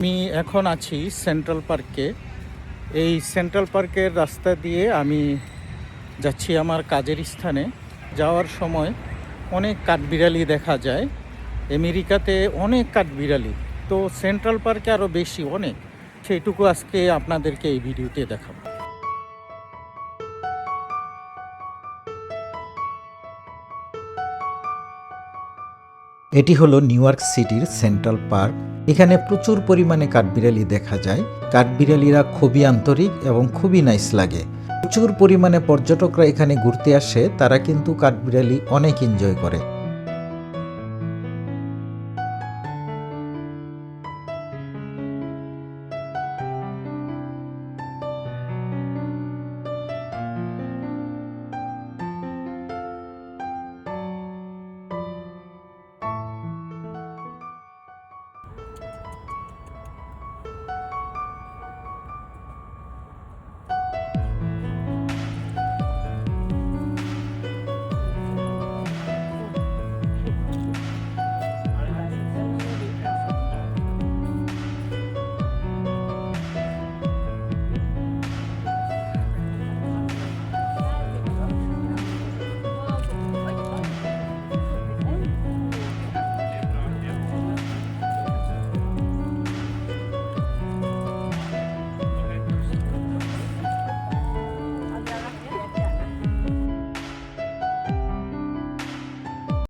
আমি এখন আছি সেন্ট্রাল পার্কে। এই সেন্ট্রাল পার্কের রাস্তা দিয়ে আমি যাচ্ছি আমার কাজের স্থানে। যাওয়ার সময় অনেক কাঠবিড়ালি দেখা যায়। আমেরিকাতে অনেক কাঠবিড়ালি, তো সেন্ট্রাল পার্কে আরও বেশি অনেক। সেইটুকু আজকে আপনাদেরকে এই ভিডিওতে দেখাবো। এটি হলো নিউ ইয়র্ক সিটির সেন্ট্রাল পার্ক। এখানে প্রচুর পরিমাণে কাঠবিড়ালি দেখা যায়। কাঠবিড়ালিরা খুবই আন্তরিক এবং খুবই নাইস লাগে। প্রচুর পরিমাণে পর্যটকরা এখানে ঘুরতে আসে, তারা কিন্তু কাঠবিড়ালি অনেক এনজয় করে।